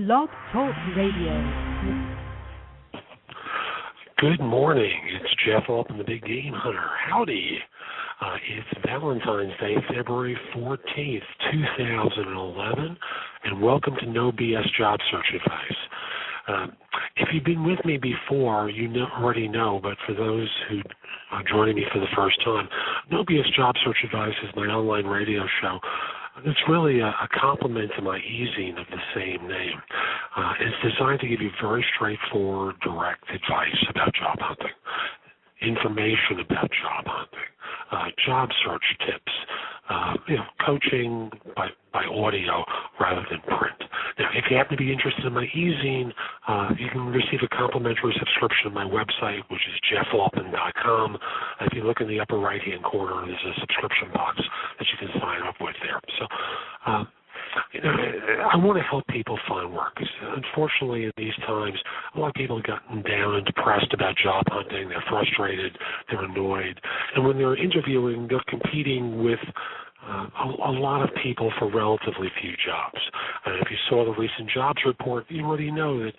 Blog Talk Radio. Good morning. It's Jeff Altman, the Big Game Hunter. Howdy. It's Valentine's Day, February 14th, 2011, and welcome to No BS Job Search Advice. If you've been with me before, you already know, but for those who are joining me for the first time, No BS Job Search Advice is my online radio show. It's really a compliment to my e-zine of the same name. It's designed to give you very straightforward, direct advice about job hunting, information about job hunting, job search tips, coaching by audio rather than print. Now, if you happen to be interested in my e-zine, you can receive a complimentary subscription to my website, which is jeffaltman.com. If you look in the upper right-hand corner, there's a subscription box that you can sign up with there. So, I want to help people find work. Unfortunately, in these times, a lot of people have gotten down and depressed about job hunting. They're frustrated. They're annoyed. And when they're interviewing, they're competing with a lot of people for relatively few jobs. And if you saw the recent jobs report, you already know that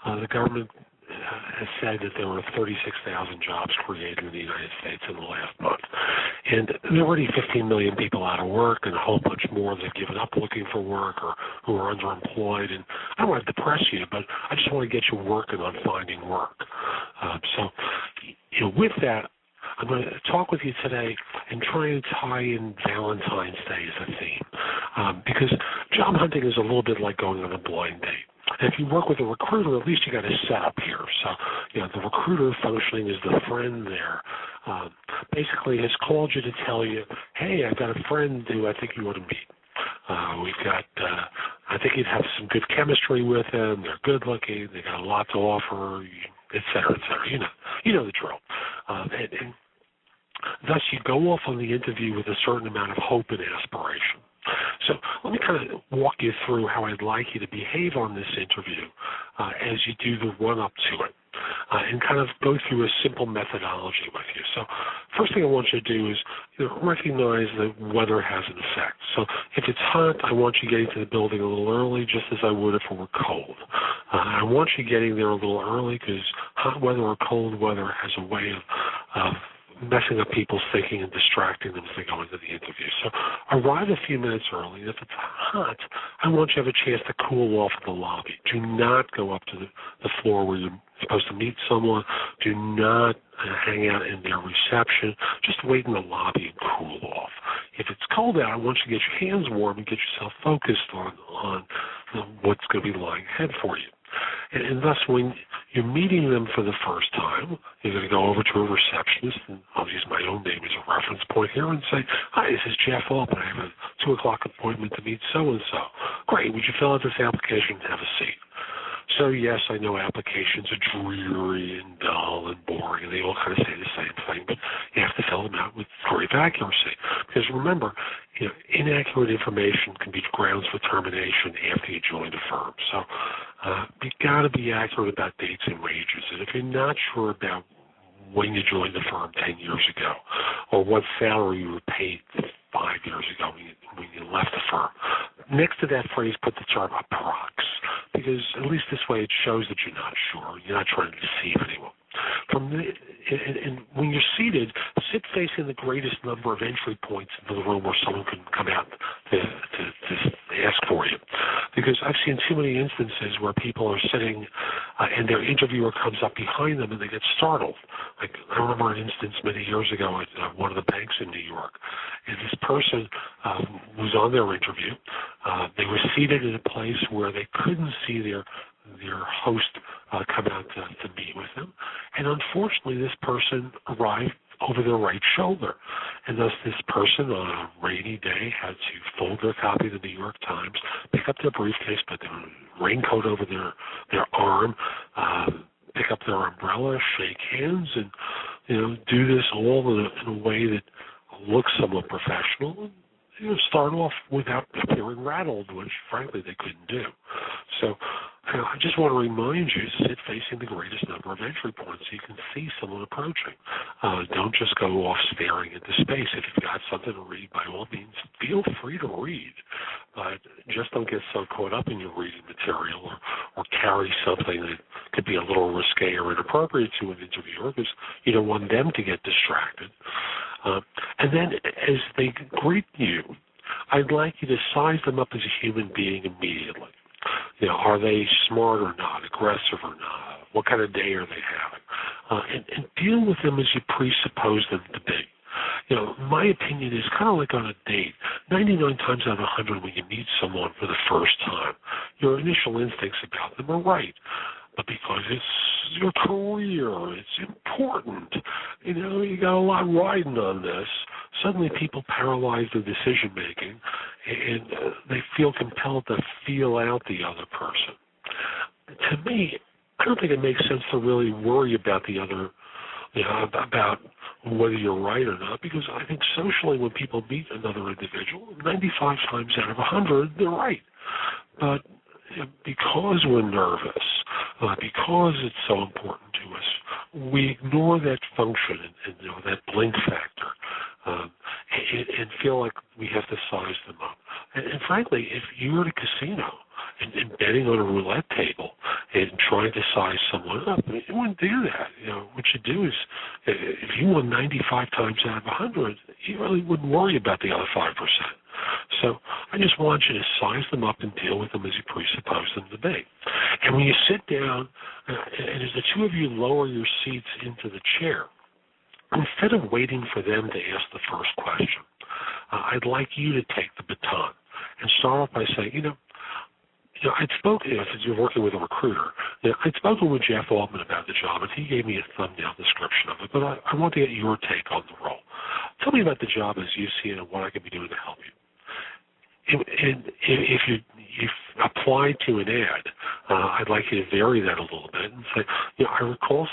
the government has said that there were 36,000 jobs created in the United States in the last month. And there are already 15 million people out of work, and a whole bunch more that have given up looking for work or who are underemployed. And I don't want to depress you, but I just want to get you working on finding work. With that, I'm going to talk with you today and try and tie in Valentine's Day as a theme, because job hunting is a little bit like going on a blind date. And if you work with a recruiter, at least you got a setup here. So, the recruiter functioning as the friend there, basically has called you to tell you, hey, I've got a friend who I think you ought to meet. I think you'd have some good chemistry with them. They're good looking. They got a lot to offer, et cetera, et cetera. You know the drill. And thus, you go off on the interview with a certain amount of hope and aspiration. So let me kind of walk you through how I'd like you to behave on this interview as you do the run-up to it, and kind of go through a simple methodology with you. So first thing I want you to do is recognize that weather has an effect. So if it's hot, I want you getting to the building a little early, just as I would if it were cold. I want you getting there a little early because hot weather or cold weather has a way of messing up people's thinking and distracting them as they go into the interview. So arrive a few minutes early. If it's hot, I want you to have a chance to cool off in the lobby. Do not go up to the floor where you're supposed to meet someone. Do not hang out in their reception. Just wait in the lobby and cool off. If it's cold out, I want you to get your hands warm and get yourself focused on what's going to be lying ahead for you. And thus, when you're meeting them for the first time, you're going to go over to a receptionist, and I'll use my own name as a reference point here, and say, hi, this is Jeff Altman. I have a 2 o'clock appointment to meet so-and-so. Great. Would you fill out this application and have a seat? So, yes, I know applications are dreary and dull and boring, and they all kind of say the same thing, but you have to fill them out with great accuracy. Because remember, inaccurate information can be grounds for termination after you join the firm. So you got to be accurate about dates and wages. And if you're not sure about when you joined the firm 10 years ago or what salary you were paid 5 years ago when you left the firm, next to that phrase, put the term approx, because at least this way it shows that you're not sure. You're not trying to deceive anyone. And when you're seated, sit facing the greatest number of entry points into the room where someone can come out to ask for you. Because I've seen too many instances where people are sitting and their interviewer comes up behind them and they get startled. Like, I remember an instance many years ago at one of the banks in New York, and this person was on their interview. They were seated in a place where they couldn't see their host come out to meet with them. And unfortunately, this person arrived over their right shoulder. And thus this person on a rainy day had to fold their copy of the New York Times, pick up their briefcase, put their raincoat over their arm, pick up their umbrella, shake hands, and do this all in a way that looks somewhat professional. Start off without appearing rattled, which frankly they couldn't do. So I just want to remind you to sit facing the greatest number of entry points so you can see someone approaching. Don't just go off staring into space. If you've got something to read, by all means, feel free to read. But just don't get so caught up in your reading material or carry something that could be a little risque or inappropriate to an interviewer because you don't want them to get distracted. And then as they greet you, I'd like you to size them up as a human being immediately. Are they smart or not, aggressive or not? What kind of day are they having? And deal with them as you presuppose them to be. My opinion is kind of like on a date. 99 times out of 100 when you meet someone for the first time, your initial instincts about them are right. But because it's your career, it's important, you got a lot riding on this, suddenly people paralyze their decision-making and they feel compelled to feel out the other person. To me, I don't think it makes sense to really worry about the other, about whether you're right or not, because I think socially when people meet another individual, 95 times out of 100, they're right. But because we're nervous, because it's so important to us, we ignore that function and that blink factor and feel like we have to size them up. And frankly, if you're at a casino and betting on a roulette table and trying to size someone up, you wouldn't do that. What you do is, if you won 95 times out of 100, you really wouldn't worry about the other 5%. So I just want you to size them up and deal with them as you presuppose them to be. And when you sit down, and as the two of you lower your seats into the chair, instead of waiting for them to ask the first question, I'd like you to take the baton and start off by saying, I'd spoken, since you're working with a recruiter, I'd spoken with Jeff Altman about the job, and he gave me a thumbnail description of it, but I want to get your take on the role. Tell me about the job as you see it and what I could be doing to help you. And if you've applied to an ad, I'd like you to vary that a little bit and say, I recall